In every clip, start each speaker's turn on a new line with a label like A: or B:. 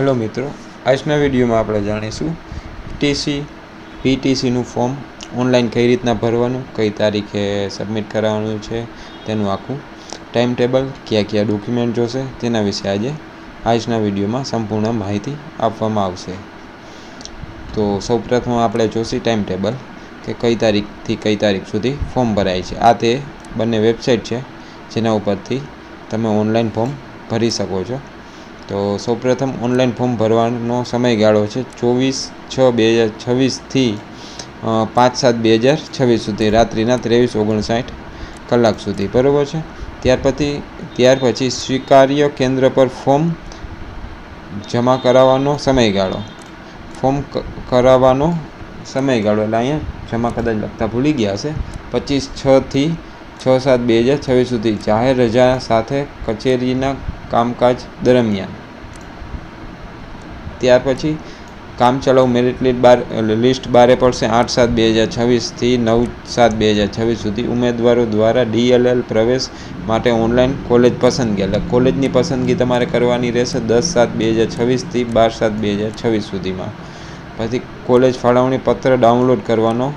A: Hello मित्रों, આજના વિડીયોમાં આપણે જાણીશું પીટીસીનું ફોર્મ ઓનલાઈન કઈ રીતના ભરવાનું, કઈ તારીખે સબમિટ કરાવવાનું છે, તેનું આખું ટાઈમ ટેબલ, કયા કયા ડોક્યુમેન્ટ જોશે તેના વિશે આજના વિડીયોમાં સંપૂર્ણ માહિતી આપવામાં આવશે। તો સૌપ્રથમ આપણે જોશી ટાઈમ ટેબલ કે કઈ તારીખથી કઈ તારીખ સુધી ફોર્મ ભરાય છે। આ તે બંને વેબસાઇટ છે જેના ઉપરથી તમે ઓનલાઈન ફોર્મ ભરી શકો છો। તો સૌપ્રથમ ઓનલાઈન ફોર્મ ભરવાનો સમયગાળો છે 24/6/2026 થી 5/7/2026 સુધી રાત્રિના 23:59 કલાક સુધી, બરાબર છે। ત્યાર પછી સ્વીકાર્ય કેન્દ્ર પર ફોર્મ જમા કરાવવાનો સમયગાળો, એટલે અહીંયા જમા કદાચ લખતા ભૂલી ગયા હશે, 25/6 થી 6/7/2026 સુધી જાહેર રજા સાથે કચેરીના કામકાજ દરમિયાન। ત્યાર પછી કામચલાઉ મેરિટ લિસ્ટ બારે પડશે 8/7/2026 થી 9/7/2026 સુધી। ઉમેદવારો દ્વારા DLL પ્રવેશ માટે ઓનલાઈન કોલેજ પસંદગી, એટલે કોલેજની પસંદગી તમારે કરવાની રહેશે 10/7/2026 થી 12/7/2026 સુધીમાં। પછી કોલેજ ફાળવણી પત્ર ડાઉનલોડ કરવાનો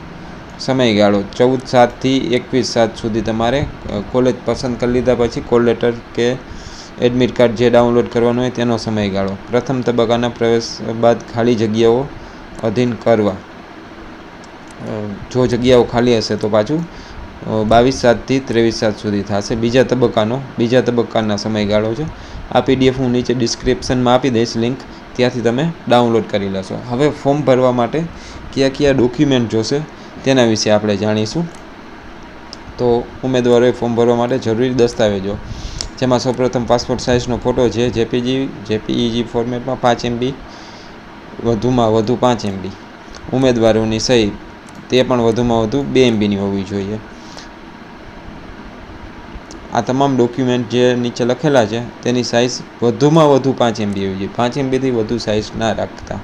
A: સમયગાળો 14/7 થી 21/7 સુધી તમારે કોલેજ પસંદ કરી લીધા પછી કોલ લેટર કે એડમિટ કાર્ડ જે ડાઉનલોડ કરવાનો હોય તેનો સમયગાળો। પ્રથમ તબક્કાના પ્રવેશ બાદ ખાલી જગ્યાઓ અધીન કરવા, જો જગ્યાઓ ખાલી હશે તો પાછું 22/7 થી 23/7 સુધી થશે। બીજા તબક્કાના સમયગાળો છે। આ PDF હું નીચે ડિસ્ક્રિપ્શનમાં આપી દઈશ લિંક, ત્યાંથી તમે ડાઉનલોડ કરી લેશો। હવે ફોર્મ ભરવા માટે કયા કયા ડોક્યુમેન્ટ જોશે તેના વિશે આપણે જાણીશું। તો ઉમેદવારોએ ફોર્મ ભરવા માટે જરૂરી દસ્તાવેજો, જેમાં સૌપ્રથમ પાસપોર્ટ સાઇઝનો ફોટો છે JPEG ફોર્મેટમાં 5 MB, વધુમાં વધુ 5 MB। ઉમેદવારોની સહી તે પણ વધુમાં વધુ 2 MBની હોવી જોઈએ। આ તમામ ડોક્યુમેન્ટ જે નીચે લખેલા છે તેની સાઇઝ વધુમાં વધુ 5 MB હોવી જોઈએ। 5 MBથી વધુ સાઇઝ ના રાખતા,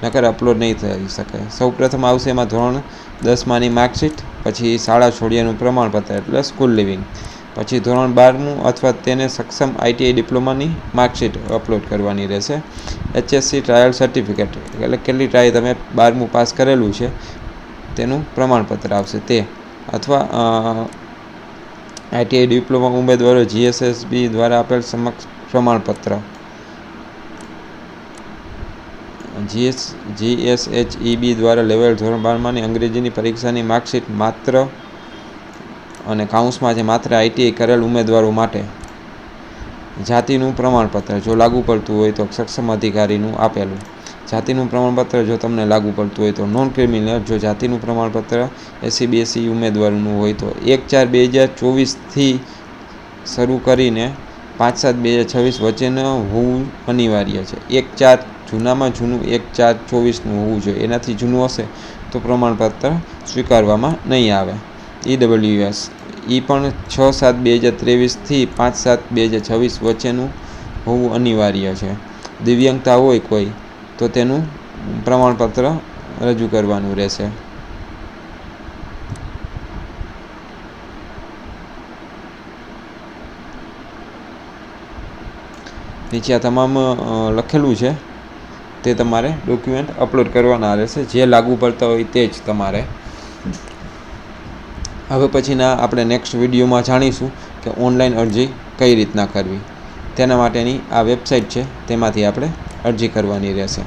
A: નકર અપલોડ નહીં થઈ શકે। સૌપ્રથમ આવશે એમાં ધોરણ 10માની માર્કશીટ, પછી શાળા છોડ્યાનું પ્રમાણપત્ર એટલે સ્કૂલ લિવિંગ, પછી ધોરણ 12મું અથવા તેને સક્ષમ ITI ડિપ્લોમાની માર્કશીટ અપલોડ કરવાની રહેશે। HSC ટ્રાયલ સર્ટિફિકેટ, એટલે કેટલી ટ્રાય તમે 12મું પાસ કરેલું છે તેનું પ્રમાણપત્ર આવશે તે, અથવા ITI ડિપ્લોમા ઉમેદવારો GSSB દ્વારા આપેલ સમક્ષ પ્રમાણપત્ર, GSHEB દ્વારા લેવાયેલ ધોરણ 12માની અંગ્રેજીની પરીક્ષાની માર્કશીટ માત્ર અને કાઉન્સમાં છે માત્ર ITI કરેલ ઉમેદવારો માટે। જાતિનું પ્રમાણપત્ર જો લાગુ પડતું હોય તો સક્ષમ અધિકારીનું આપેલું જાતિનું પ્રમાણપત્ર, જો તમને લાગુ પડતું હોય તો નોન ક્રિમિનલ, જો જાતિનું પ્રમાણપત્ર SC/BSc ઉમેદવારનું હોય તો 1/4/2024થી શરૂ કરીને 5/7/2026 વચ્ચેનું હોવું અનિવાર્ય છે। 1/4 જૂનામાં જૂનું 1/4/24નું હોવું જોઈએ, એનાથી જૂનું હશે તો પ્રમાણપત્ર સ્વીકારવામાં નહીં આવે। EWS પણ 6/7/2023થી 5/7/2026 વચ્ચેનું હોવું અનિવાર્ય છે। દિવ્યાંગતા હોય કોઈ તો તેનું પ્રમાણપત્ર રજૂ કરવાનું રહેશે। નીચે આ તમામ લખેલું છે તે તમારે ડોક્યુમેન્ટ અપલોડ કરવાના રહેશે, જે લાગુ પડતા હોય તે જ તમારે। હવે પછીના આપણે નેક્સ્ટ વિડીયોમાં જાણીશું કે ઓનલાઈન અરજી કઈ રીતના કરવી, તેના માટેની આ વેબસાઇટ છે તેમાંથી આપણે અરજી કરવાની રહેશે।